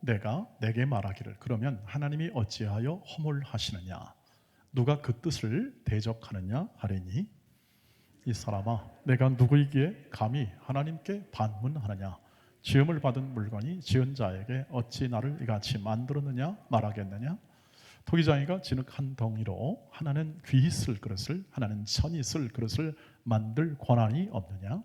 내가 내게 말하기를 그러면 하나님이 어찌하여 허물하시느냐 누가 그 뜻을 대적하느냐 하리니 이 사람아 내가 누구이기에 감히 하나님께 반문하느냐 지음을 받은 물건이 지은 자에게 어찌 나를 이같이 만들었느냐 말하겠느냐 토기장이가 진흙 한 덩이로 하나는 귀히 쓸 그릇을 하나는 천이 쓸 그릇을 만들 권한이 없느냐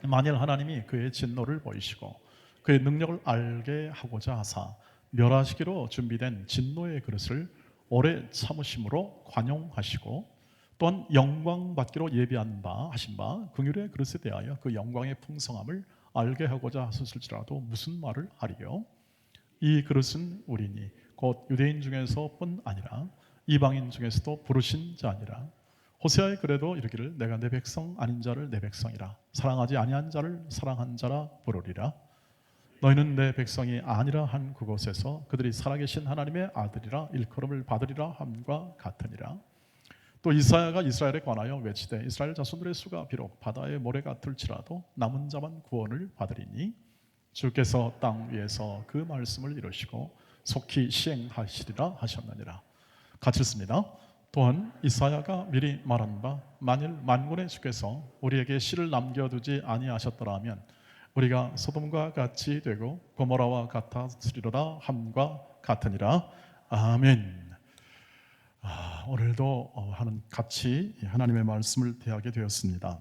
만일 하나님이 그의 진노를 보이시고 그의 능력을 알게 하고자 하사 멸하시기로 준비된 진노의 그릇을 오래 참으심으로 관용하시고 또한 영광 받기로 예비한 바 하신 바 긍휼의 그릇에 대하여 그 영광의 풍성함을 알게 하고자 하셨을지라도 무슨 말을 하리요 이 그릇은 우리니 곧 유대인 중에서뿐 아니라 이방인 중에서도 부르신 자니라 호세아의 글에도 이르기를 내가 내 백성 아닌 자를 내 백성이라 사랑하지 아니한 자를 사랑한 자라 부르리라 너희는 내 백성이 아니라 한 그곳에서 그들이 살아계신 하나님의 아들이라 일컬음을 받으리라 함과 같으니라 또 이사야가 이스라엘에 관하여 외치되 이스라엘 자손들의 수가 비록 바다의 모래 같을지라도 남은 자만 구원을 받으리니 주께서 땅 위에서 그 말씀을 이루시고 속히 시행하시리라 하셨느니라 같이 읽습니다. 또한 이사야가 미리 말한 바 만일 만군의 주께서 우리에게 씨를 남겨두지 아니하셨더라면 우리가 소돔과 같이 되고 고모라와 같았으리로다 함과 같으니라. 아멘. 오늘도 같이 하나님의 말씀을 대하게 되었습니다.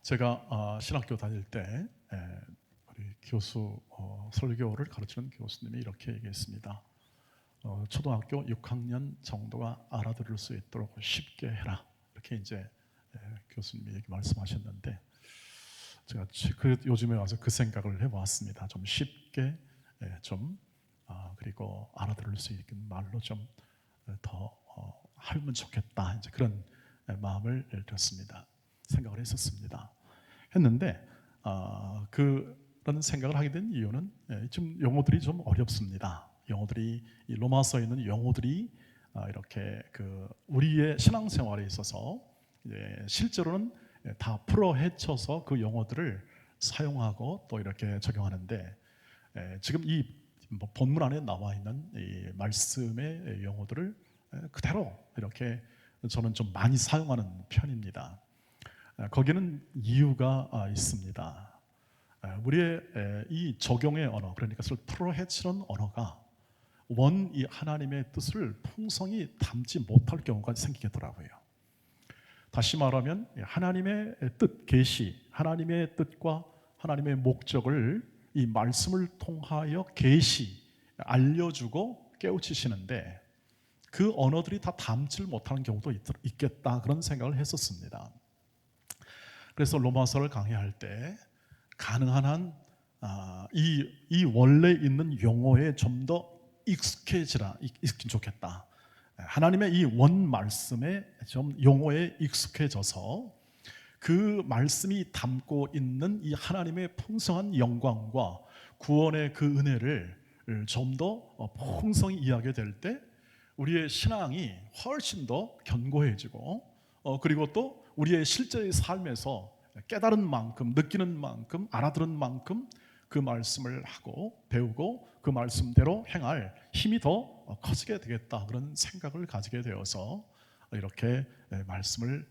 제가 신학교 다닐 때 우리 교수 설교를 가르치는 교수님이 이렇게 얘기했습니다. 초등학교 6학년 정도가 알아들을 수 있도록 쉽게 해라. 이렇게 이제 교수님이 말씀하셨는데 제가 요즘에 와서 그 생각을 해보았습니다. 좀 쉽게 그리고 알아들을 수 있는 말로 좀 더 하면 좋겠다. 이제 그런 마음을 들었습니다. 생각을 했었습니다. 했는데 그런 생각을 하게 된 이유는 좀 용어들이 좀 어렵습니다. 용어들이 이 로마서에 있는 용어들이 이렇게 우리의 신앙생활에 있어서 실제로는 다 풀어 헤쳐서 그 용어들을 사용하고 또 이렇게 적용하는데 지금 이 본문 안에 나와 있는 이 말씀의 용어들을 그대로 이렇게 저는 좀 많이 사용하는 편입니다. 거기는 이유가 있습니다. 우리의 이 적용의 언어, 그러니까 그것을 풀어 헤치는 언어가 이 하나님의 뜻을 풍성히 담지 못할 경우가 생기겠더라고요. 다시 말하면 하나님의 뜻, 계시, 하나님의 뜻과 하나님의 목적을 이 말씀을 통하여 계시, 알려주고 깨우치시는데 그 언어들이 다 담지 못하는 경우도 있겠다 그런 생각을 했었습니다. 그래서 로마서를 강의할 때 가능한 한 이 원래 있는 용어에 좀 더 익숙해지면 좋겠다. 하나님의 이 원 말씀에 좀 용어에 익숙해져서 그 말씀이 담고 있는 이 하나님의 풍성한 영광과 구원의 그 은혜를 좀 더 풍성히 이해하게 될 때 우리의 신앙이 훨씬 더 견고해지고 그리고 또 우리의 실제의 삶에서 깨달은 만큼, 느끼는 만큼, 알아들은 만큼 그 말씀을 하고 배우고 그 말씀대로 행할 힘이 더 커지게 되겠다 그런 생각을 가지게 되어서 이렇게 말씀을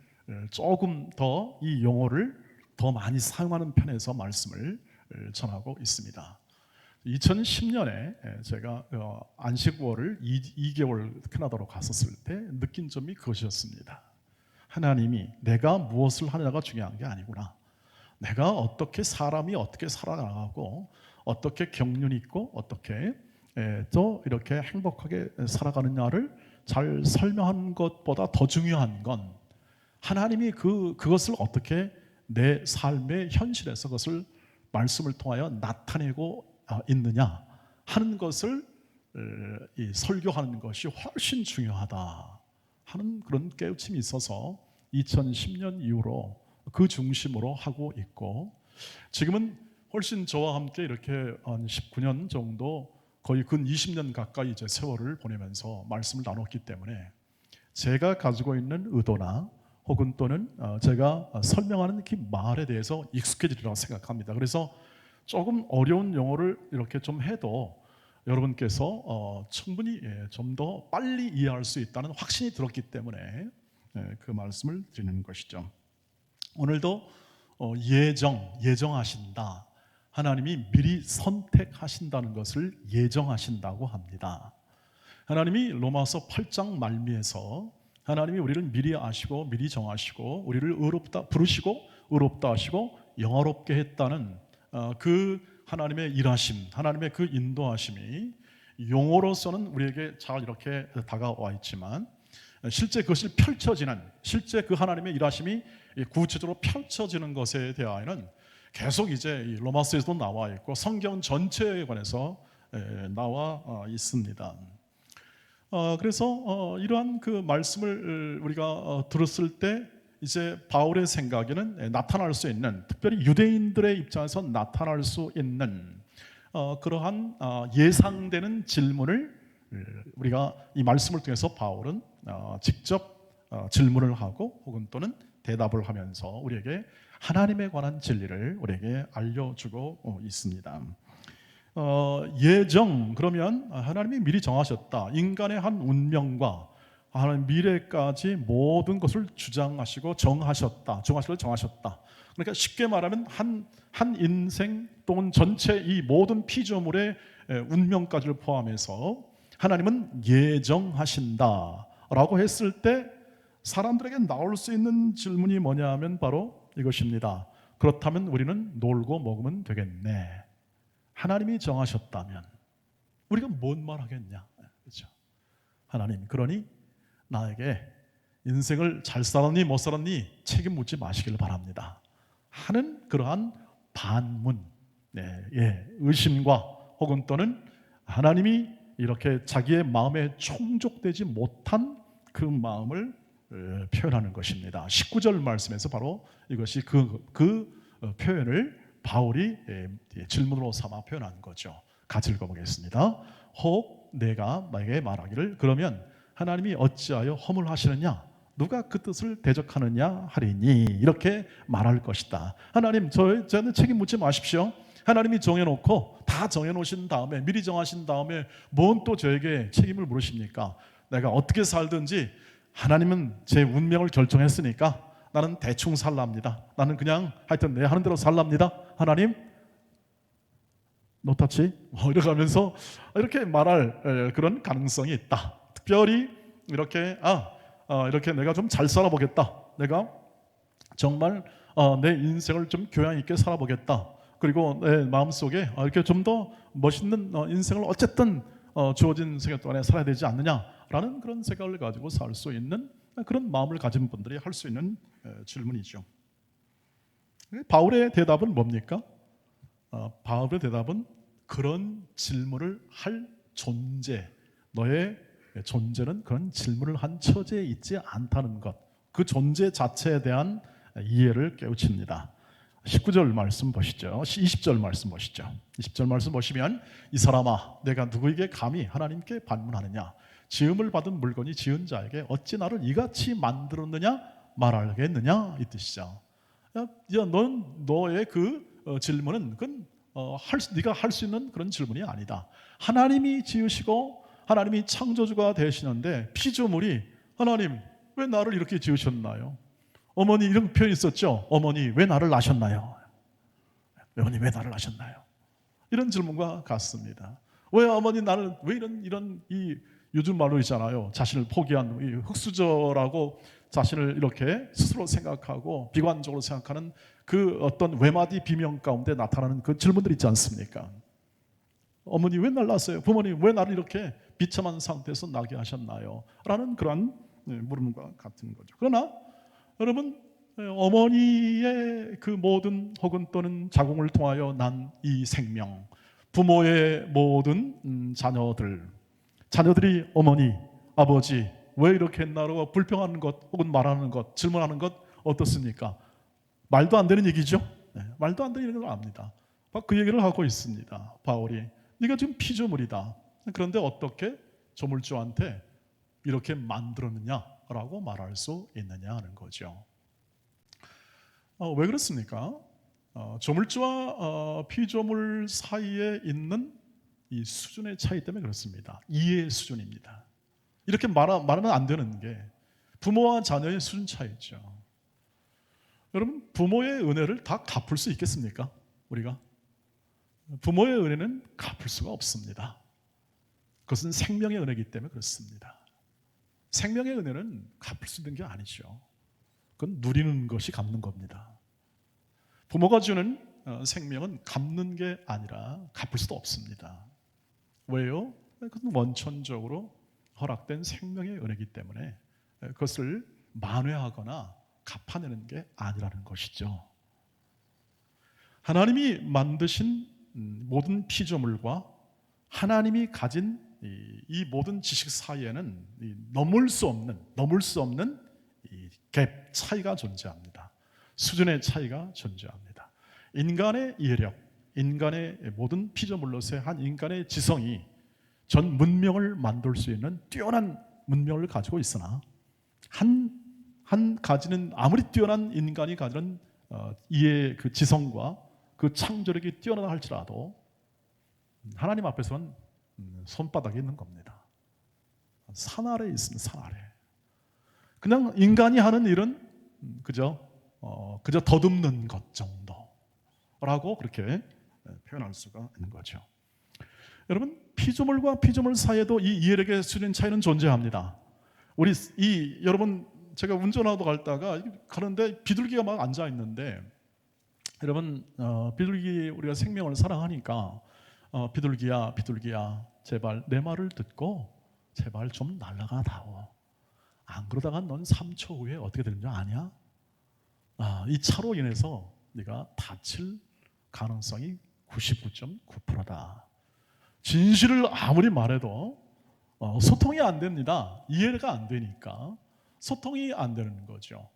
조금 더 이 용어를 더 많이 사용하는 편에서 말씀을 전하고 있습니다. 2010년에 제가 안식월을 2개월 캐나다로 갔었을 때 느낀 점이 그것이었습니다. 하나님이 내가 무엇을 하느냐가 중요한 게 아니구나. 내가 어떻게 사람이 어떻게 살아나가고 어떻게 경륜이 있고 어떻게 또 이렇게 행복하게 살아가느냐를 잘 설명한 것보다 더 중요한 건 하나님이 그것을 어떻게 내 삶의 현실에서 그것을 말씀을 통하여 나타내고 있느냐 하는 것을 설교하는 것이 훨씬 중요하다 하는 그런 깨우침이 있어서 2010년 이후로 그 중심으로 하고 있고 지금은 훨씬 저와 함께 이렇게 한 19년 정도 거의 근 20년 가까이 이제 세월을 보내면서 말씀을 나눴기 때문에 제가 가지고 있는 의도나 혹은 또는 제가 설명하는 그 말에 대해서 익숙해지리라고 생각합니다. 그래서 조금 어려운 용어를 이렇게 좀 해도 여러분께서 충분히 좀 더 빨리 이해할 수 있다는 확신이 들었기 때문에 그 말씀을 드리는 것이죠. 오늘도 예정하신다. 하나님이 미리 선택하신다는 것을 예정하신다고 합니다. 하나님이 로마서 8장 말미에서 하나님이 우리를 미리 아시고 미리 정하시고 우리를 의롭다 부르시고 의롭다 하시고 영화롭게 했다는 그 하나님의 일하심, 하나님의 그 인도하심이 용어로서는 우리에게 잘 이렇게 다가와 있지만 실제 그것이 펼쳐지는, 실제 그 하나님의 일하심이 구체적으로 펼쳐지는 것에 대하여는 계속 이제 로마서에서도 나와 있고 성경 전체에 관해서 나와 있습니다. 그래서 이러한 그 말씀을 우리가 들었을 때 이제 바울의 생각에는 나타날 수 있는, 특별히 유대인들의 입장에서 나타날 수 있는 그러한 예상되는 질문을 우리가 이 말씀을 통해서 바울은 직접 질문을 하고 혹은 또는 대답을 하면서 우리에게 하나님에 관한 진리를 우리에게 알려주고 있습니다. 예정, 그러면 하나님이 미리 정하셨다. 인간의 한 운명과 하나님 미래까지 모든 것을 주장하시고 정하셨다. 정하셨다. 그러니까 쉽게 말하면 한 인생 또는 전체 이 모든 피조물의 운명까지를 포함해서 하나님은 예정하신다라고 했을 때 사람들에게 나올 수 있는 질문이 뭐냐 하면 바로 이것입니다. 그렇다면 우리는 놀고 먹으면 되겠네. 하나님이 정하셨다면 우리가 뭔 말 하겠냐? 그렇죠? 하나님, 그러니 나에게 인생을 잘 살았니 못 살았니 책임 묻지 마시길 바랍니다 하는 그러한 반문, 의심과 혹은 또는 하나님이 이렇게 자기의 마음에 충족되지 못한 그 마음을 표현하는 것입니다. 19절 말씀에서 바로 이것이 그 표현을 바울이 질문으로 삼아 표현한 거죠. 같이 읽어보겠습니다. 혹 내가 나에게 말하기를 그러면 하나님이 어찌하여 허물하시느냐? 누가 그 뜻을 대적하느냐 하리니 이렇게 말할 것이다. 하나님, 저는 책임 묻지 마십시오. 하나님이 정해놓고 다 정해놓으신 다음에 미리 정하신 다음에 뭔 또 저에게 책임을 물으십니까? 내가 어떻게 살든지 하나님은 제 운명을 결정했으니까 나는 대충 살랍니다. 나는 그냥 하여튼 내 하는 대로 살랍니다. 하나님 노타치 이렇게 하면서 이렇게 말할 그런 가능성이 있다. 특별히 이렇게 이렇게 내가 좀 잘 살아보겠다. 내가 정말 내 인생을 좀 교양 있게 살아보겠다. 그리고 내 마음속에 이렇게 좀 더 멋있는 인생을 어쨌든 주어진 생애 동안에 살아야 되지 않느냐라는 그런 생각을 가지고 살 수 있는 그런 마음을 가진 분들이 할 수 있는 질문이죠. 바울의 대답은 뭡니까? 바울의 대답은 그런 질문을 할 존재, 너의 존재는 그런 질문을 한 처지에 있지 않다는 것, 그 존재 자체에 대한 이해를 깨우칩니다. 19절 말씀 보시죠. 20절 말씀 보시죠. 20절 말씀 보시면 이 사람아 내가 누구에게 감히 하나님께 반문하느냐? 지음을 받은 물건이 지은 자에게 어찌 나를 이같이 만들었느냐 말하겠느냐 이 뜻이죠. 넌 너의 그 질문은 그건 네가 할 수 있는 그런 질문이 아니다. 하나님이 지으시고 하나님이 창조주가 되시는데 피조물이 하나님 왜 나를 이렇게 지으셨나요? 어머니 이런 표현이 있었죠. 어머니 왜 나를 낳으셨나요? 어머니 왜 나를 낳으셨나요? 이런 질문과 같습니다. 왜 어머니 나를 왜 이런 이 요즘 말로 있잖아요. 자신을 포기한 이 흙수저라고 자신을 이렇게 스스로 생각하고 비관적으로 생각하는 그 어떤 외마디 비명 가운데 나타나는 그 질문들 있지 않습니까? 어머니 왜 날 낳았어요? 부모님 왜 나를 이렇게 비참한 상태에서 나게 하셨나요? 라는 그러한 물음과 같은 거죠. 그러나 여러분 어머니의 그 모든 혹은 또는 자궁을 통하여 난 이 생명, 부모의 모든 자녀들이 어머니, 아버지 왜 이렇게 했나라고 불평하는 것 혹은 말하는 것, 질문하는 것 어떻습니까? 말도 안 되는 얘기죠. 말도 안 되는 걸 압니다. 그 얘기를 하고 있습니다. 바울이 네가 지금 피조물이다. 그런데 어떻게 조물주한테 이렇게 만들었느냐라고 말할 수 있느냐 하는 거죠. 왜 그렇습니까? 조물주와 피조물 사이에 있는 이 수준의 차이 때문에 그렇습니다. 이해의 수준입니다. 이렇게 말하면 안 되는 게 부모와 자녀의 수준 차이죠. 여러분, 부모의 은혜를 다 갚을 수 있겠습니까? 우리가 부모의 은혜는 갚을 수가 없습니다. 그것은 생명의 은혜이기 때문에 그렇습니다. 생명의 은혜는 갚을 수 있는 게 아니죠. 그건 누리는 것이 갚는 겁니다. 부모가 주는 생명은 갚는 게 아니라 갚을 수도 없습니다. 왜요? 그것은 원천적으로 허락된 생명의 은혜이기 때문에 그것을 만회하거나 갚아내는 게 아니라는 것이죠. 하나님이 만드신 모든 피조물과 하나님이 가진 이 모든 지식 사이에는 넘을 수 없는 이 갭 차이가 존재합니다. 수준의 차이가 존재합니다. 인간의 이해력, 인간의 모든 피조물로서의 한 인간의 지성이 전 문명을 만들 수 있는 뛰어난 문명을 가지고 있으나 한 가지는 아무리 뛰어난 인간이 가지는 이해 그 지성과 그 창조력이 뛰어나다 할지라도 하나님 앞에서는 손바닥에 있는 겁니다. 산 아래에 있습니다. 산 아래. 그냥 인간이 하는 일은 그저 더듬는 것 정도라고 그렇게 표현할 수가 있는 거죠. 여러분, 피조물과 피조물 사이에도 이 이해력의 수준 차이는 존재합니다. 여러분, 제가 운전하고 갈다가 가는데 비둘기가 막 앉아 있는데, 여러분, 비둘기 우리가 생명을 사랑하니까 비둘기야 제발 내 말을 듣고 제발 좀 날아가 다오. 안 그러다가 넌 3초 후에 어떻게 되는 줄 아냐? 이 차로 인해서 네가 다칠 가능성이 99.9%다. 진실을 아무리 말해도 소통이 안 됩니다. 이해가 안 되니까 소통이 안 되는 거죠.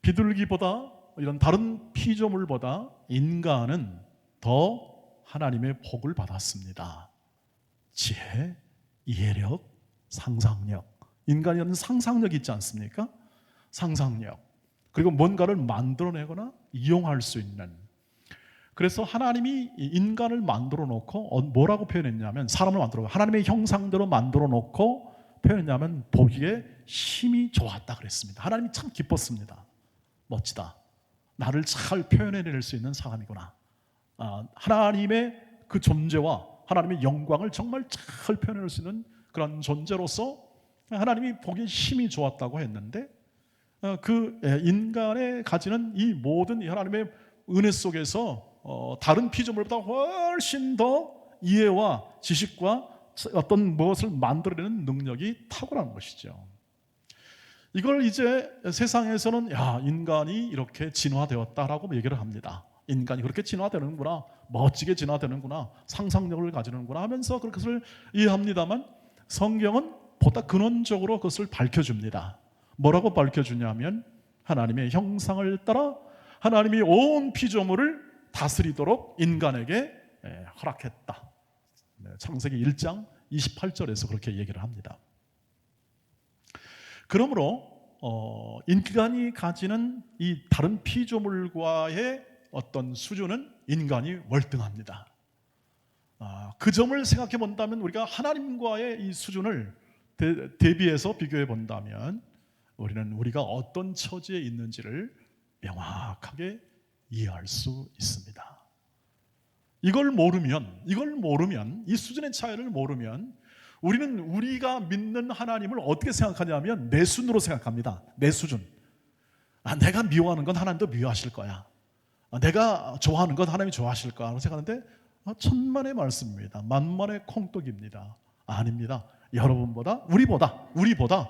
비둘기보다 이런 다른 피조물보다 인간은 더 하나님의 복을 받았습니다. 지혜, 이해력, 상상력. 인간이라는 상상력이 있지 않습니까? 상상력. 그리고 뭔가를 만들어내거나 이용할 수 있는. 그래서 하나님이 인간을 만들어 놓고 뭐라고 표현했냐면, 사람을 만들어 하나님의 형상대로 만들어 놓고 표현했냐면 보기에 심히 좋았다 그랬습니다. 하나님이 참 기뻤습니다. 멋지다. 나를 잘 표현해낼 수 있는 사람이구나. 하나님의 그 존재와 하나님의 영광을 정말 잘 표현할 수 있는 그런 존재로서 하나님이 보기에 심히 좋았다고 했는데, 그 인간의 가지는 이 모든 하나님의 은혜 속에서 다른 피조물보다 훨씬 더 이해와 지식과 어떤 무엇을 만들어내는 능력이 탁월한 것이죠. 이걸 이제 세상에서는 인간이 이렇게 진화되었다라고 얘기를 합니다. 인간이 그렇게 진화되는구나, 멋지게 진화되는구나, 상상력을 가지는구나 하면서 그것을 이해합니다만, 성경은 보다 근원적으로 그것을 밝혀줍니다. 뭐라고 밝혀주냐면, 하나님의 형상을 따라 하나님이 온 피조물을 다스리도록 인간에게 허락했다. 창세기 1장 28절에서 그렇게 얘기를 합니다. 그러므로 인간이 가지는 이 다른 피조물과의 어떤 수준은 인간이 월등합니다. 그 점을 생각해 본다면, 우리가 하나님과의 이 수준을 대비해서 비교해 본다면 우리는 우리가 어떤 처지에 있는지를 명확하게 이해할 수 있습니다. 이걸 모르면, 이 수준의 차이를 모르면 우리는 우리가 믿는 하나님을 어떻게 생각하냐면 내 순으로 생각합니다. 내 수준. 내가 미워하는 건 하나님도 미워하실 거야. 내가 좋아하는 건 하나님이 좋아하실 거야 라고 생각하는데, 천만의 말씀입니다. 만만의 콩떡입니다. 아닙니다. 여러분보다, 우리보다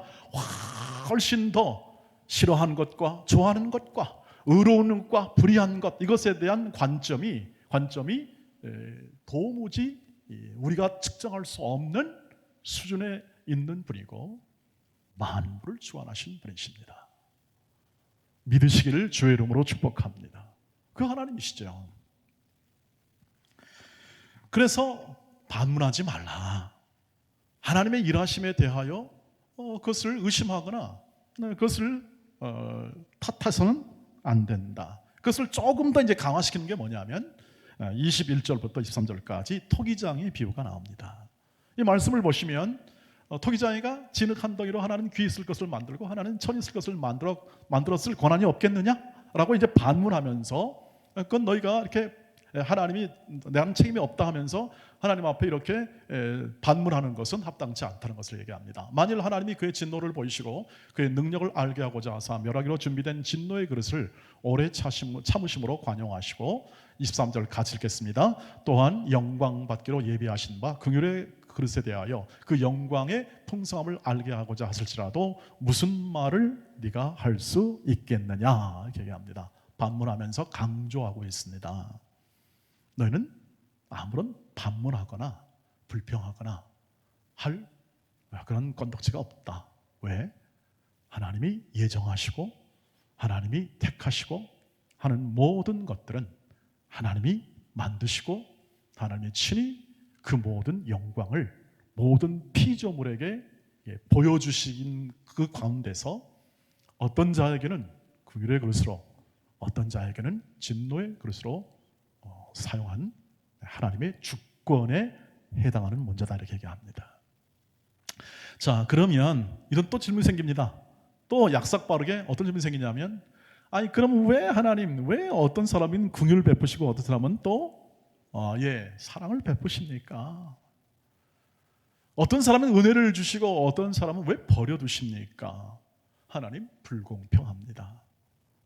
훨씬 더 싫어하는 것과 좋아하는 것과 의로운 것과 불의한 것, 이것에 대한 관점이 도무지 우리가 측정할 수 없는 수준에 있는 분이고 만물을 주관하신 분이십니다. 믿으시기를 주의 이름으로 축복합니다. 그 하나님이시죠. 그래서 반문하지 말라. 하나님의 일하심에 대하여 그것을 의심하거나 그것을 탓해서는 안 된다. 그것을 조금 더 이제 강화시키는 게 뭐냐면 21절부터 23절까지 토기장의 비유가 나옵니다. 이 말씀을 보시면 토기장이가 진흙 한 덩이로 하나는 귀 있을 것을 만들고 하나는 천 있을 것을 만들었을 권한이 없겠느냐라고 이제 반문하면서 그건 너희가 이렇게 하나님이 내가 책임이 없다 하면서 하나님 앞에 이렇게 반문하는 것은 합당치 않다는 것을 얘기합니다. 만일 하나님이 그의 진노를 보이시고 그의 능력을 알게 하고자 하사 멸하기로 준비된 진노의 그릇을 오래 참으심으로 관용하시고 23절 같이 읽겠습니다. 또한 영광 받기로 예비하신 바 긍휼의 그릇에 대하여 그 영광의 풍성함을 알게 하고자 하실지라도 무슨 말을 네가 할 수 있겠느냐 이렇게 얘기합니다. 반문하면서 강조하고 있습니다. 너희는 아무런 반문하거나 불평하거나 할 그런 건덕지가 없다. 왜? 하나님이 예정하시고 하나님이 택하시고 하는 모든 것들은 하나님이 만드시고 하나님이 친히 그 모든 영광을 모든 피조물에게 보여주신 그 가운데서 어떤 자에게는 긍휼의 그릇으로 어떤 자에게는 진노의 그릇으로 사용한 하나님의 주권에 해당하는 문제다 이렇게 얘기합니다. 자, 그러면 이런 또 질문이 생깁니다. 또 약삭빠르게 어떤 질문이 생기냐면 아니 그럼 왜 하나님 왜 어떤 사람은 긍휼을 베푸시고 어떤 사람은 또 사랑을 베푸십니까? 어떤 사람은 은혜를 주시고 어떤 사람은 왜 버려두십니까? 하나님 불공평합니다.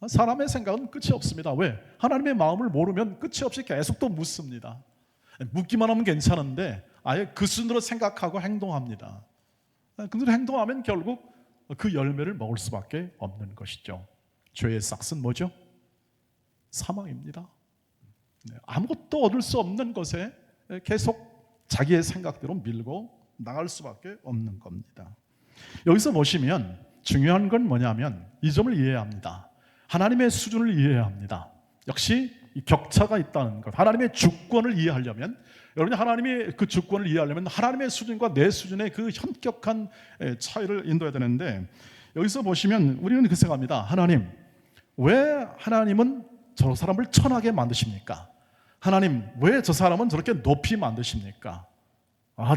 사람의 생각은 끝이 없습니다. 왜? 하나님의 마음을 모르면 끝이 없이 계속 또 묻습니다. 묻기만 하면 괜찮은데 아예 그 순으로 생각하고 행동합니다. 그대로 행동하면 결국 그 열매를 먹을 수밖에 없는 것이죠. 죄의 싹은 뭐죠? 사망입니다. 아무것도 얻을 수 없는 것에 계속 자기의 생각대로 밀고 나갈 수밖에 없는 겁니다. 여기서 보시면 중요한 건 뭐냐면 이 점을 이해해야 합니다. 하나님의 수준을 이해해야 합니다. 역시 격차가 있다는 것. 하나님의 주권을 이해하려면 여러분이 하나님의 그 주권을 이해하려면 하나님의 수준과 내 수준의 그 현격한 차이를 인도해야 되는데 여기서 보시면 우리는 그 생각합니다. 하나님 왜 하나님은 저 사람을 천하게 만드십니까? 하나님 왜 저 사람은 저렇게 높이 만드십니까?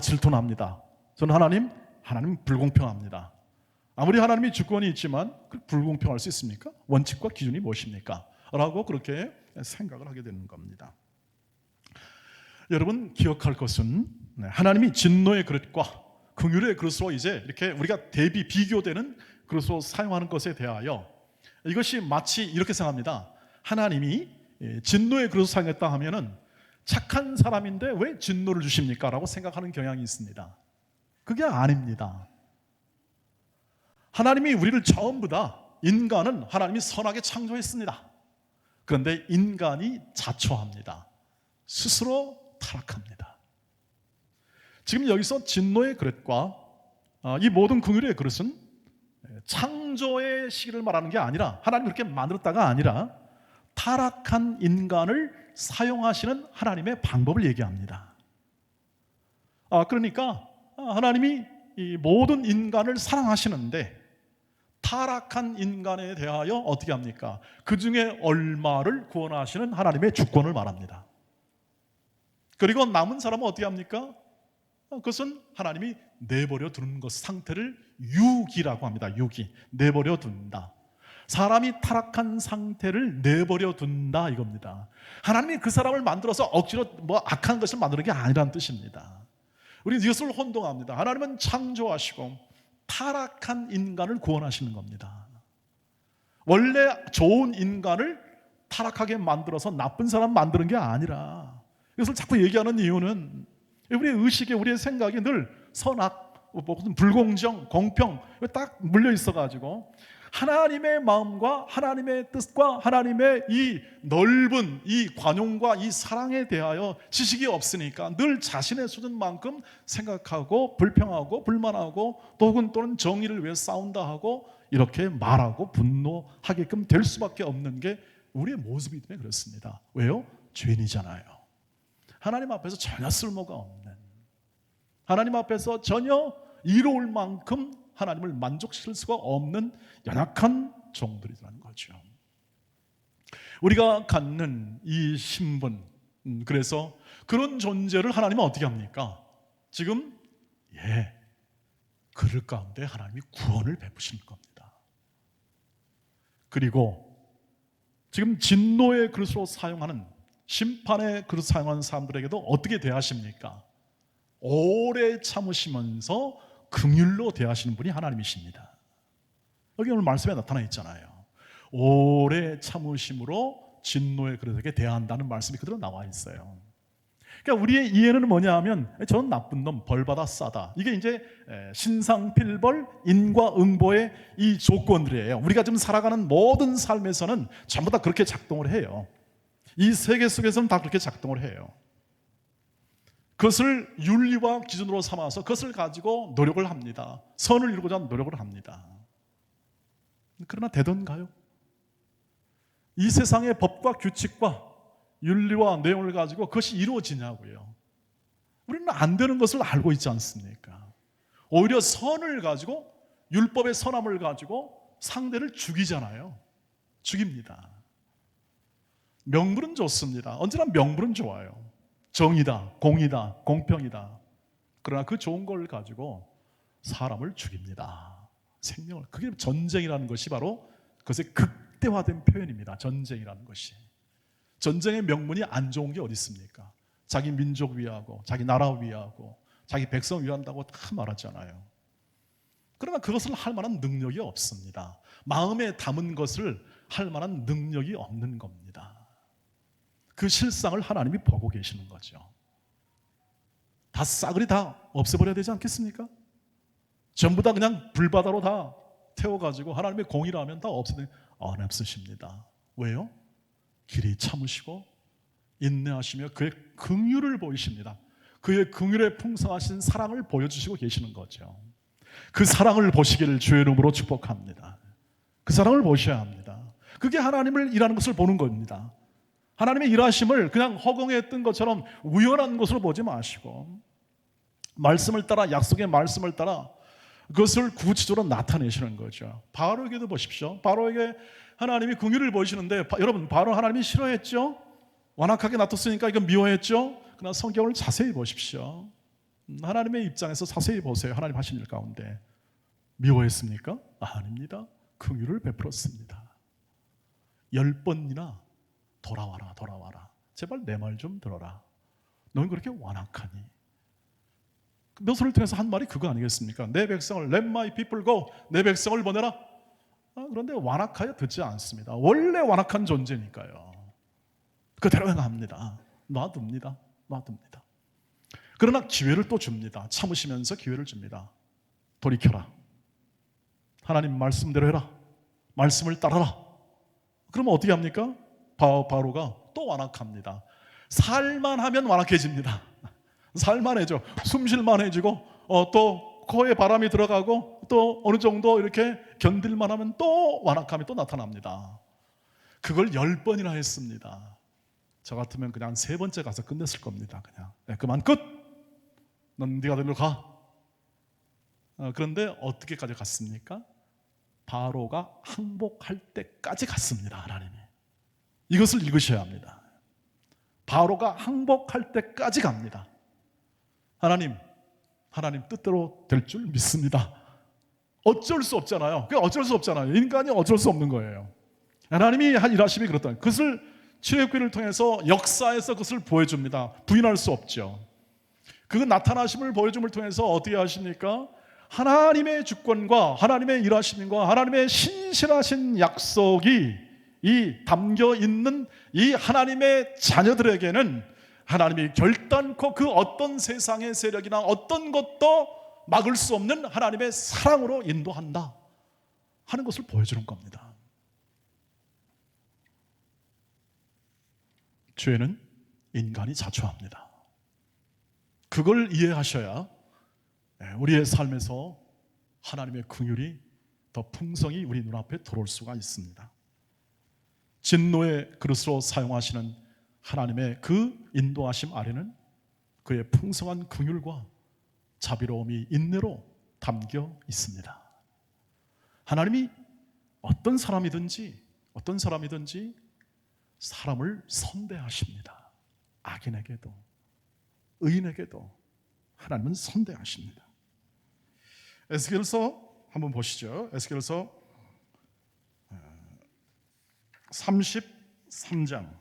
질투납니다. 저는 하나님 불공평합니다. 아무리 하나님이 주권이 있지만 불공평할 수 있습니까? 원칙과 기준이 무엇입니까? 라고 그렇게 생각을 하게 되는 겁니다. 여러분 기억할 것은 하나님이 진노의 그릇과 긍휼의 그릇으로 이제 이렇게 우리가 비교되는 그릇으로 사용하는 것에 대하여 이것이 마치 이렇게 생각합니다. 하나님이 진노의 그릇을 사용했다 하면은 착한 사람인데 왜 진노를 주십니까? 라고 생각하는 경향이 있습니다. 그게 아닙니다. 하나님이 우리를 전부 다 인간은 하나님이 선하게 창조했습니다. 그런데 인간이 자초합니다. 스스로 타락합니다. 지금 여기서 진노의 그릇과 이 모든 긍휼의 그릇은 창조의 시기를 말하는 게 아니라 하나님 그렇게 만들었다가 아니라 타락한 인간을 사용하시는 하나님의 방법을 얘기합니다. 그러니까 하나님이 이 모든 인간을 사랑하시는데 타락한 인간에 대하여 어떻게 합니까? 그 중에 얼마를 구원하시는 하나님의 주권을 말합니다. 그리고 남은 사람은 어떻게 합니까? 그것은 하나님이 내버려 두는 것 상태를 유기라고 합니다. 유기, 내버려 둔다. 사람이 타락한 상태를 내버려 둔다 이겁니다. 하나님이 그 사람을 만들어서 억지로 악한 것을 만드는 게 아니라는 뜻입니다. 우리는 이것을 혼동합니다. 하나님은 창조하시고 타락한 인간을 구원하시는 겁니다. 원래 좋은 인간을 타락하게 만들어서 나쁜 사람 만드는 게 아니라 이것을 자꾸 얘기하는 이유는 우리의 의식에 우리의 생각이 늘 선악, 불공정, 공평 딱 물려 있어가지고 하나님의 마음과 하나님의 뜻과 하나님의 이 넓은 이 관용과 이 사랑에 대하여 지식이 없으니까 늘 자신의 수준만큼 생각하고 불평하고 불만하고 또는 정의를 위해 싸운다 하고 이렇게 말하고 분노하게끔 될 수밖에 없는 게 우리의 모습이기 때문에 그렇습니다. 왜요? 죄인이잖아요. 하나님 앞에서 전혀 쓸모가 없는, 하나님 앞에서 전혀 이로울 만큼 하나님을 만족시킬 수가 없는 연약한 종들이라는 거죠. 우리가 갖는 이 신분, 그래서 그런 존재를 하나님은 어떻게 합니까? 지금 그들 가운데 하나님이 구원을 베푸시는 겁니다. 그리고 지금 진노의 그릇으로 사용하는, 심판의 그릇 사용하는 사람들에게도 어떻게 대하십니까? 오래 참으시면서 긍휼로 대하시는 분이 하나님이십니다. 여기 오늘 말씀에 나타나 있잖아요. 오래 참으심으로 진노의 그릇에게 대한다는 말씀이 그대로 나와 있어요. 그러니까 우리의 이해는 뭐냐 하면, 저는 나쁜 놈, 벌받아 싸다. 이게 이제 신상필벌, 인과응보의 이 조건들이에요. 우리가 지금 살아가는 모든 삶에서는 전부 다 그렇게 작동을 해요. 이 세계 속에서는 다 그렇게 작동을 해요. 그것을 윤리와 기준으로 삼아서 그것을 가지고 노력을 합니다. 선을 이루고자 노력을 합니다. 그러나 되던가요? 이 세상의 법과 규칙과 윤리와 내용을 가지고 그것이 이루어지냐고요. 우리는 안 되는 것을 알고 있지 않습니까? 오히려 선을 가지고, 율법의 선함을 가지고 상대를 죽이잖아요. 죽입니다. 명분은 좋습니다. 언제나 명분은 좋아요. 정의다, 공의다, 공평이다. 그러나 그 좋은 걸 가지고 사람을 죽입니다. 생명을. 그게 전쟁이라는 것이 바로 그것의 극대화된 표현입니다. 전쟁이라는 것이. 전쟁의 명분이 안 좋은 게 어디 있습니까? 자기 민족 위하고, 자기 나라 위하고, 자기 백성 위한다고 다 말하잖아요. 그러나 그것을 할 만한 능력이 없습니다. 마음에 담은 것을 할 만한 능력이 없는 겁니다. 그 실상을 하나님이 보고 계시는 거죠. 다 싸그리 다 없애버려야 되지 않겠습니까? 전부 다 그냥 불바다로 다 태워가지고 하나님의 공의라면 다 없애는, 안 없으십니다. 왜요? 길이 참으시고 인내하시며 그의 긍휼을 보이십니다. 그의 긍휼에 풍성하신 사랑을 보여주시고 계시는 거죠. 그 사랑을 보시기를 주의 이름으로 축복합니다. 그 사랑을 보셔야 합니다. 그게 하나님을 일하는 것을 보는 겁니다. 하나님의 일하심을 그냥 허공에 뜬 것처럼 우연한 것으로 보지 마시고, 말씀을 따라, 약속의 말씀을 따라 그것을 구체적으로 나타내시는 거죠. 바로에게도 보십시오. 바로에게 하나님이 긍휼을 보이시는데, 여러분, 바로 하나님이 싫어했죠? 완악하게 놔뒀으니까 이거 미워했죠? 그러나 성경을 자세히 보십시오. 하나님의 입장에서 자세히 보세요. 하나님 하신 일 가운데 미워했습니까? 아닙니다. 긍휼을 베풀었습니다. 10번이나 돌아와라, 돌아와라. 제발 내 말 좀 들어라. 너는 그렇게 완악하니? 묘소를 통해서 한 말이 그거 아니겠습니까? 내 백성을, let my people go, 내 백성을 보내라. 그런데 완악하여 듣지 않습니다. 원래 완악한 존재니까요. 그대로 행합니다. 놔둡니다. 놔둡니다. 그러나 기회를 또 줍니다. 참으시면서 기회를 줍니다. 돌이켜라. 하나님 말씀대로 해라. 말씀을 따라라. 그러면 어떻게 합니까? 바로가 또 완악합니다. 살만하면 완악해집니다. 살만해져. 숨쉴만해지고, 또 코에 바람이 들어가고, 또 어느 정도 이렇게 견딜만 하면 또 완악함이 또 나타납니다. 그걸 10번이나 했습니다. 저 같으면 그냥 3번째 가서 끝냈을 겁니다. 그냥 그만 끝. 넌 네가 들로 가. 그런데 어떻게까지 갔습니까? 바로가 항복할 때까지 갔습니다. 하나님이. 이것을 읽으셔야 합니다. 바로가 항복할 때까지 갑니다. 하나님 뜻대로 될 줄 믿습니다. 어쩔 수 없잖아요. 그게 어쩔 수 없잖아요. 인간이 어쩔 수 없는 거예요. 하나님이 한 일하심이 그렇다. 그것을 출애굽기를 통해서 역사에서 그것을 보여줍니다. 부인할 수 없죠. 그 나타나심을 보여줌을 통해서 어떻게 하십니까? 하나님의 주권과 하나님의 일하심과 하나님의 신실하신 약속이 이 담겨 있는 이 하나님의 자녀들에게는 하나님이 결단코 그 어떤 세상의 세력이나 어떤 것도 막을 수 없는 하나님의 사랑으로 인도한다 하는 것을 보여주는 겁니다. 죄는 인간이 자초합니다. 그걸 이해하셔야 우리의 삶에서 하나님의 긍휼이 더 풍성히 우리 눈앞에 들어올 수가 있습니다. 진노의 그릇으로 사용하시는 하나님의 그 인도하심 아래는 그의 풍성한 긍휼과 자비로움이 인내로 담겨 있습니다. 하나님이 어떤 사람이든지 사람을 선대하십니다. 악인에게도 의인에게도 하나님은 선대하십니다. 에스겔서 한번 보시죠. 에스겔서 33장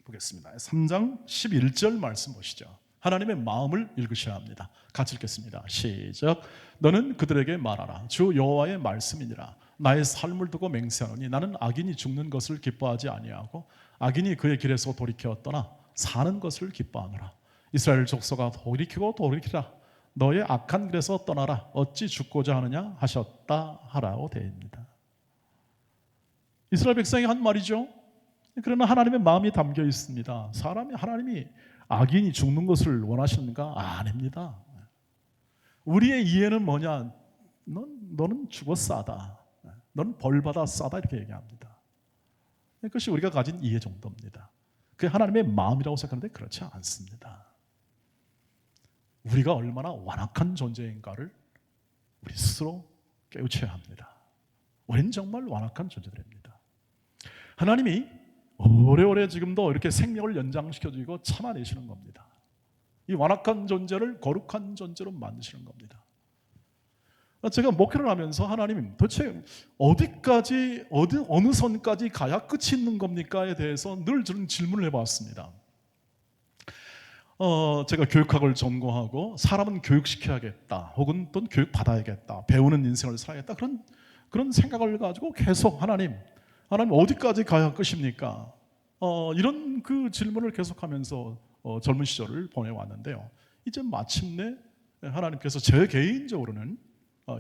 보겠습니다. 3장 11절 말씀 보시죠. 하나님의 마음을 읽으셔야 합니다. 같이 읽겠습니다. 시작. 너는 그들에게 말하라. 주 여호와의 말씀이니라. 나의 삶을 두고 맹세하노니 나는 악인이 죽는 것을 기뻐하지 아니하고 악인이 그의 길에서 돌이켜 떠나 사는 것을 기뻐하노라. 이스라엘 족속아 돌이키고 돌이키라. 너의 악한 길에서 떠나라. 어찌 죽고자 하느냐 하셨다 하라고 되어 있습니다. 이스라엘 백성이 한 말이죠. 그러나 하나님의 마음이 담겨 있습니다. 하나님이 악인이 죽는 것을 원하시는가? 아닙니다. 우리의 이해는 뭐냐? 너는 죽어 싸다. 너는 벌받아 싸다. 이렇게 얘기합니다. 그것이 우리가 가진 이해 정도입니다. 그게 하나님의 마음이라고 생각하는데 그렇지 않습니다. 우리가 얼마나 완악한 존재인가를 우리 스스로 깨우쳐야 합니다. 우리는 정말 완악한 존재들입니다. 하나님이 오래오래 지금도 이렇게 생명을 연장시켜주고 참아내시는 겁니다. 이 완악한 존재를 거룩한 존재로 만드시는 겁니다. 제가 목회를 하면서 하나님 도대체 어디까지 어느 선까지 가야 끝이 있는 겁니까에 대해서 늘 저는 질문을 해봤습니다. 제가 교육학을 전공하고 사람은 교육시켜야겠다 혹은 또 교육받아야겠다 배우는 인생을 살아야겠다 그런 생각을 가지고 계속 하나님 어디까지 가야 끝입니까? 이런 그 질문을 계속하면서 젊은 시절을 보내왔는데요. 이제 마침내 하나님께서 제 개인적으로는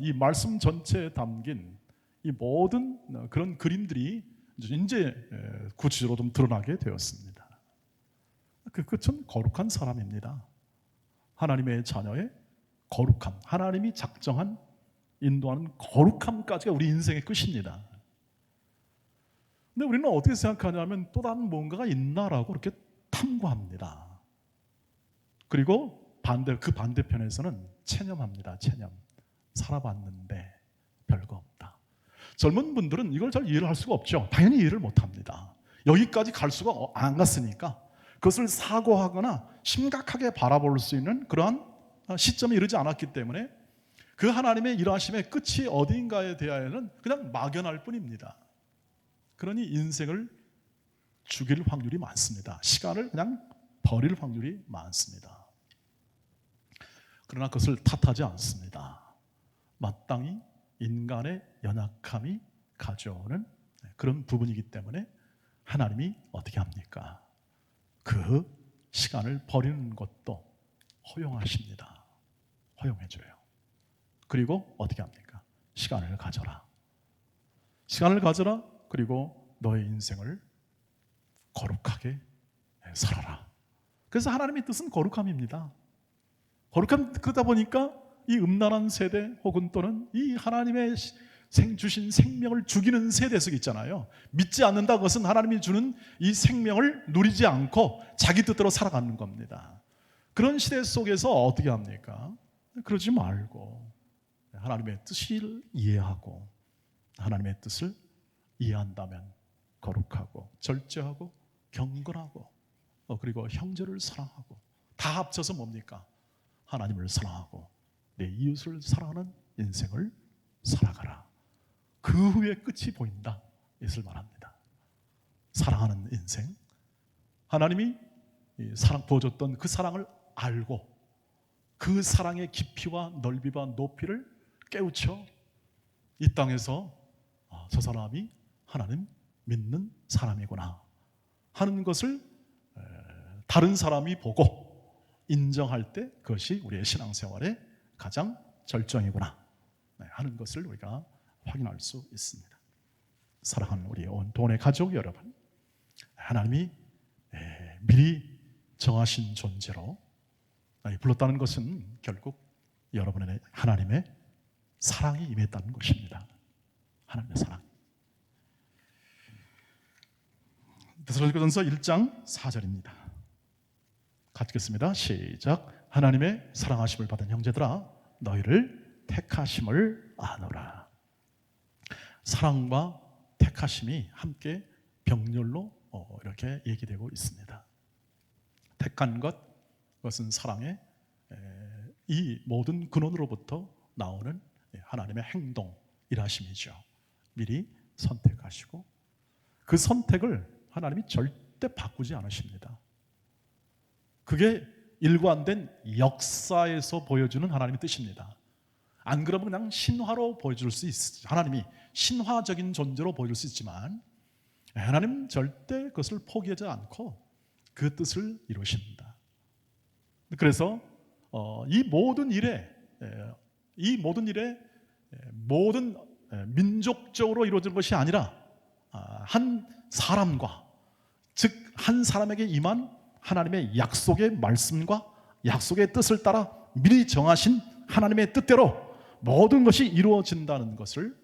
이 말씀 전체에 담긴 이 모든 그런 그림들이 이제 구체적으로 좀 드러나게 되었습니다. 그 끝은 거룩한 사람입니다. 하나님의 자녀의 거룩함, 하나님이 작정한 인도하는 거룩함까지가 우리 인생의 끝입니다. 근데 우리는 어떻게 생각하냐면 또 다른 뭔가가 있나라고 그렇게 탐구합니다. 그리고 그 반대편에서는 체념합니다. 체념. 살아봤는데 별거 없다. 젊은 분들은 이걸 잘 이해를 할 수가 없죠. 당연히 이해를 못합니다. 여기까지 갈 수가 안 갔으니까 그것을 사고하거나 심각하게 바라볼 수 있는 그러한 시점에 이르지 않았기 때문에 그 하나님의 일하심의 끝이 어디인가에 대하여는 그냥 막연할 뿐입니다. 그러니 인생을 죽일 확률이 많습니다. 시간을 그냥 버릴 확률이 많습니다. 그러나 그것을 탓하지 않습니다. 마땅히 인간의 연약함이 가져오는 그런 부분이기 때문에 하나님이 어떻게 합니까? 그 시간을 버리는 것도 허용하십니다. 허용해줘요. 그리고 어떻게 합니까? 시간을 가져라. 시간을 가져라. 그리고 너의 인생을 거룩하게 살아라. 그래서 하나님의 뜻은 거룩함입니다. 거룩함 그러다 보니까 이 음란한 세대 혹은 또는 이 하나님의 주신 생명을 죽이는 세대 속에 있잖아요. 믿지 않는다 그것은 하나님이 주는 이 생명을 누리지 않고 자기 뜻대로 살아가는 겁니다. 그런 시대 속에서 어떻게 합니까? 그러지 말고 하나님의 뜻을 이해하고 하나님의 뜻을 이해한다면 거룩하고 절제하고 경건하고 그리고 형제를 사랑하고 다 합쳐서 뭡니까? 하나님을 사랑하고 내 이웃을 사랑하는 인생을 살아가라. 그 후에 끝이 보인다. 이것을 말합니다. 사랑하는 인생, 하나님이 사랑 보여줬던 그 사랑을 알고 그 사랑의 깊이와 넓이와 높이를 깨우쳐 이 땅에서 저 사람이 하나님 믿는 사람이구나 하는 것을 다른 사람이 보고 인정할 때 그것이 우리의 신앙생활의 가장 절정이구나 하는 것을 우리가 확인할 수 있습니다. 사랑하는 우리 온 돈의 가족 여러분, 하나님이 미리 정하신 존재로 불렀다는 것은 결국 여러분의 하나님의 사랑이 임했다는 것입니다. 하나님의 사랑. 데살로니가전서 1장 4절입니다. 같이 읽겠습니다. 시작. 하나님의 사랑하심을 받은 형제들아 너희를 택하심을 아노라. 사랑과 택하심이 함께 병렬로 이렇게 얘기되고 있습니다. 택한 것, 그것은 사랑의 이 모든 근원으로부터 나오는 하나님의 행동, 일하심이죠. 미리 선택하시고 그 선택을 하나님이 절대 바꾸지 않으십니다. 그게 일관된 역사에서 보여주는 하나님의 뜻입니다. 안 그러면 그냥 신화로 보여줄 수 있어요. 하나님이 신화적인 존재로 보여줄 수 있지만 하나님 절대 그것을 포기하지 않고 그 뜻을 이루십니다. 그래서 이 모든 일에 모든 민족적으로 이루어진 것이 아니라 한 사람과, 즉 한 사람에게 임한 하나님의 약속의 말씀과 약속의 뜻을 따라 미리 정하신 하나님의 뜻대로 모든 것이 이루어진다는 것을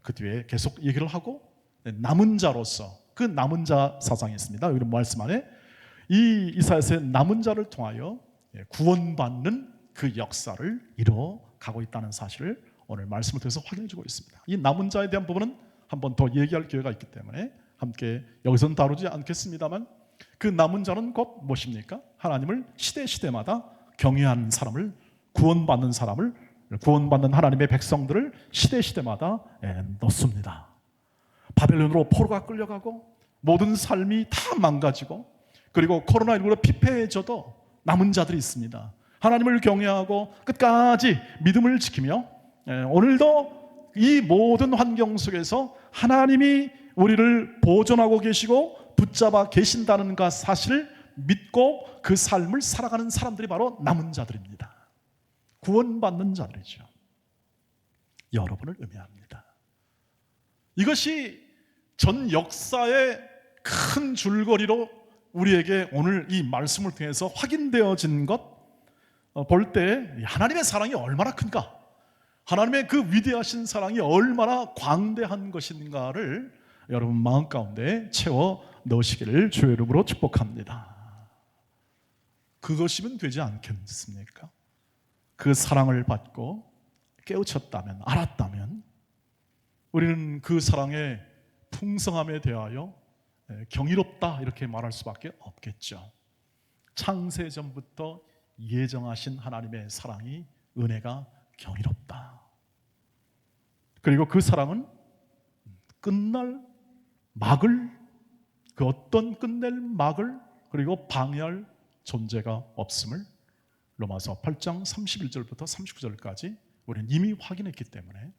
그 뒤에 계속 얘기를 하고, 남은 자로서 그 남은 자 사상이 있습니다. 여기 말씀 안에 이 이사야서의 남은 자를 통하여 구원받는 그 역사를 이뤄가고 있다는 사실을 오늘 말씀을 통해서 확인해 주고 있습니다. 이 남은 자에 대한 부분은 한 번 더 얘기할 기회가 있기 때문에 함께 여기서는 다루지 않겠습니다만, 그 남은 자는 곧 무엇입니까? 하나님을 시대마다 경외하는 사람을, 구원받는 사람을, 구원받는 하나님의 백성들을 시대마다 넣습니다. 바벨론으로 포로가 끌려가고 모든 삶이 다 망가지고, 그리고 코로나19로 피폐해져도 남은 자들이 있습니다. 하나님을 경외하고 끝까지 믿음을 지키며 오늘도 이 모든 환경 속에서 하나님이 우리를 보존하고 계시고 붙잡아 계신다는 그 사실을 믿고 그 삶을 살아가는 사람들이 바로 남은 자들입니다. 구원받는 자들이죠. 여러분을 의미합니다. 이것이 전 역사의 큰 줄거리로 우리에게 오늘 이 말씀을 통해서 확인되어진 것 볼 때 하나님의 사랑이 얼마나 큰가, 하나님의 그 위대하신 사랑이 얼마나 광대한 것인가를 여러분 마음 가운데 채워 넣으시기를 주의 이름으로 축복합니다. 그것이면 되지 않겠습니까? 그 사랑을 받고 깨우쳤다면, 알았다면 우리는 그 사랑의 풍성함에 대하여 경이롭다 이렇게 말할 수밖에 없겠죠. 창세전부터 예정하신 하나님의 사랑이, 은혜가 경이롭다. 그리고 그 사랑은 끝날 막을, 그 어떤 끝낼 막을, 그리고 방해할 존재가 없음을 로마서 8장 31절부터 39절까지 우리는 이미 확인했기 때문에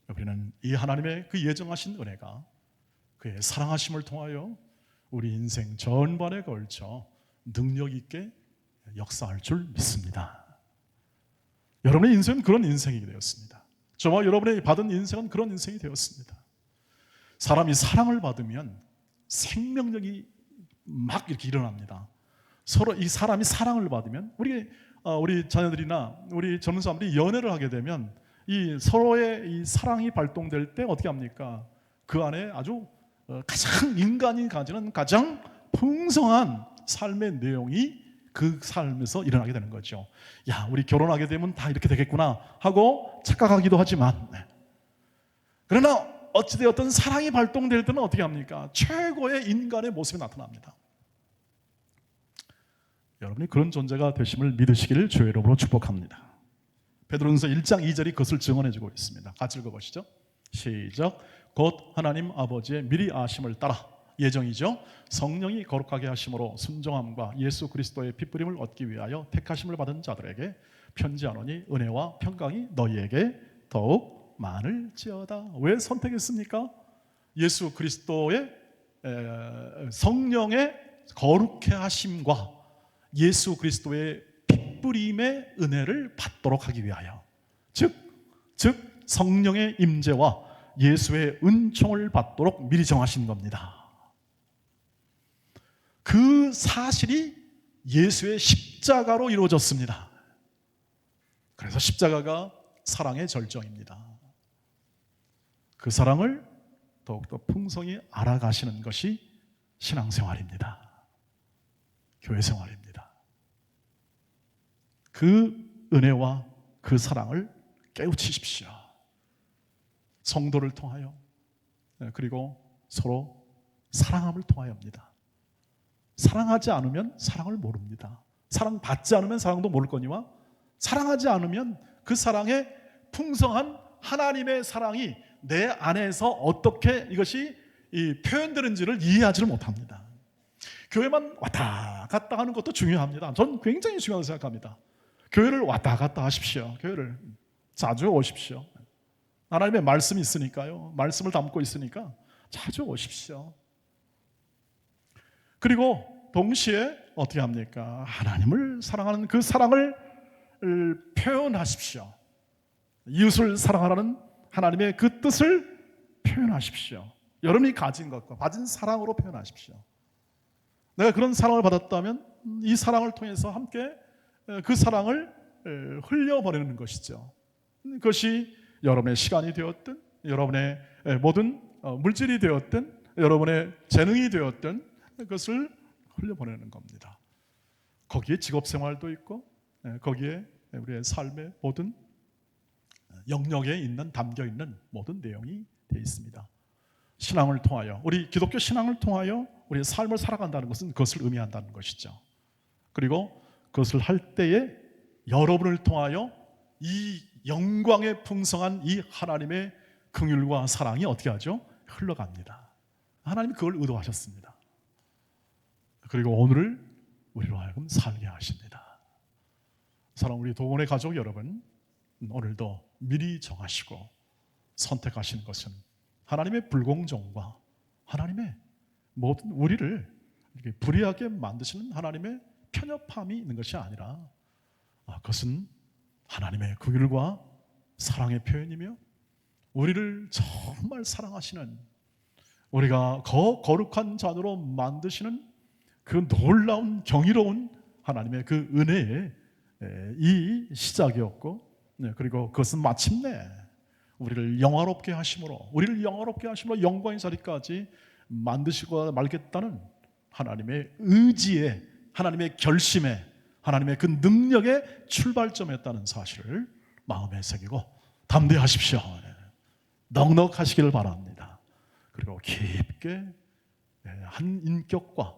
우리는 이 하나님의 그 예정하신 은혜가, 그의 사랑하심을 통하여 우리 인생 전반에 걸쳐 능력 있게 역사할 줄 믿습니다. 여러분의 인생은 그런 인생이 되었습니다. 저와 여러분이 받은 인생은 그런 인생이 되었습니다. 사람이 사랑을 받으면 생명력이 막 이렇게 일어납니다. 서로 이 사람이 사랑을 받으면, 우리 자녀들이나 우리 젊은 사람들이 연애를 하게 되면 이 서로의 이 사랑이 발동될 때 어떻게 합니까? 그 안에 아주 가장 인간이 가지는 가장 풍성한 삶의 내용이 그 삶에서 일어나게 되는 거죠. 야, 우리 결혼하게 되면 다 이렇게 되겠구나 하고 착각하기도 하지만, 그러나 어찌되었든 사랑이 발동될 때는 어떻게 합니까? 최고의 인간의 모습이 나타납니다. 여러분이 그런 존재가 되심을 믿으시기를 주의 이름으로 축복합니다. 베드로전서 1장 2절이 그것을 증언해주고 있습니다. 같이 읽어보시죠. 시작. 곧 하나님 아버지의 미리 아심을 따라, 예정이죠, 성령이 거룩하게 하심으로 순종함과 예수 그리스도의 핏부림을 얻기 위하여 택하심을 받은 자들에게 편지하노니 은혜와 평강이 너희에게 더욱 많을지어다. 왜 선택했습니까? 예수 그리스도의 성령의 거룩해 하심과 예수 그리스도의 핏부림의 은혜를 받도록 하기 위하여, 즉 성령의 임재와 예수의 은총을 받도록 미리 정하신 겁니다. 그 사실이 예수의 십자가로 이루어졌습니다. 그래서 십자가가 사랑의 절정입니다. 그 사랑을 더욱더 풍성히 알아가시는 것이 신앙생활입니다. 교회생활입니다. 그 은혜와 그 사랑을 깨우치십시오. 성도를 통하여, 그리고 서로 사랑함을 통하여입니다. 사랑하지 않으면 사랑을 모릅니다. 사랑받지 않으면 사랑도 모를 거니와 사랑하지 않으면 그 사랑에 풍성한 하나님의 사랑이 내 안에서 어떻게 이것이 표현되는지를 이해하지를 못합니다. 교회만 왔다 갔다 하는 것도 중요합니다. 전 굉장히 중요하다고 생각합니다. 교회를 왔다 갔다 하십시오. 교회를 자주 오십시오. 하나님의 말씀이 있으니까요. 말씀을 담고 있으니까 자주 오십시오. 그리고 동시에 어떻게 합니까? 하나님을 사랑하는 그 사랑을 표현하십시오. 이웃을 사랑하라는 하나님의 그 뜻을 표현하십시오. 여러분이 가진 것과 받은 사랑으로 표현하십시오. 내가 그런 사랑을 받았다면 이 사랑을 통해서 함께 그 사랑을 흘려보내는 것이죠. 그것이 여러분의 시간이 되었든 여러분의 모든 물질이 되었든 여러분의 재능이 되었든 그것을 흘려보내는 겁니다. 거기에 직업생활도 있고 거기에 우리의 삶의 모든 영역에 있는 담겨있는 모든 내용이 되어 있습니다. 신앙을 통하여 우리 기독교 신앙을 통하여 우리의 삶을 살아간다는 것은 그것을 의미한다는 것이죠. 그리고 그것을 할 때에 여러분을 통하여 이 영광의 풍성한 이 하나님의 긍휼과 사랑이 어떻게 하죠? 흘러갑니다. 하나님이 그걸 의도하셨습니다. 그리고 오늘을 우리로 하여금 살게 하십니다. 사랑 우리 도원의 가족 여러분, 오늘도 미리 정하시고 선택하시는 것은 하나님의 불공정과 하나님의 모든 우리를 이렇게 불의하게 만드시는 하나님의 편협함이 있는 것이 아니라 그것은 하나님의 긍휼과 사랑의 표현이며 우리를 정말 사랑하시는 우리가 거룩한 자녀로 만드시는 그 놀라운 경이로운 하나님의 그 은혜의 이 시작이었고 그리고 그것은 마침내 우리를 영화롭게 하심으로 영광의 자리까지 만드시고 말겠다는 하나님의 의지에 하나님의 결심에 하나님의 그 능력의 출발점이었다는 사실을 마음에 새기고 담대하십시오. 넉넉하시기를 바랍니다. 그리고 깊게 한 인격과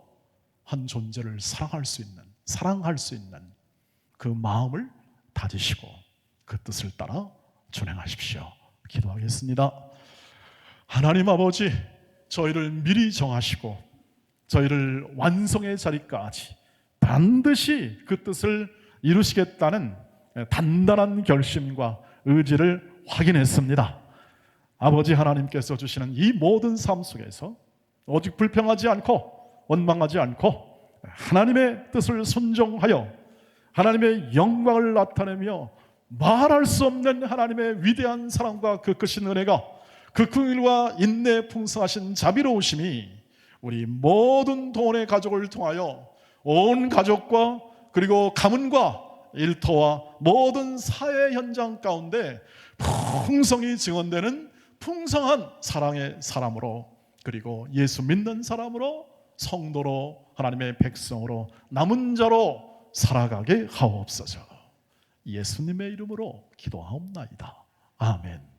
한 존재를 사랑할 수 있는 그 마음을 다지시고 그 뜻을 따라 준행하십시오. 기도하겠습니다. 하나님 아버지, 저희를 미리 정하시고 저희를 완성의 자리까지 반드시 그 뜻을 이루시겠다는 단단한 결심과 의지를 확인했습니다. 아버지 하나님께서 주시는 이 모든 삶 속에서 오직 불평하지 않고 원망하지 않고 하나님의 뜻을 순종하여 하나님의 영광을 나타내며 말할 수 없는 하나님의 위대한 사랑과 그 크신 은혜가 그 긍휼과 인내에 풍성하신 자비로우심이 우리 모든 도원의 가족을 통하여 온 가족과 그리고 가문과 일터와 모든 사회 현장 가운데 풍성히 증언되는 풍성한 사랑의 사람으로 그리고 예수 믿는 사람으로 성도로 하나님의 백성으로 남은 자로 살아가게 하옵소서. 예수님의 이름으로 기도하옵나이다. 아멘.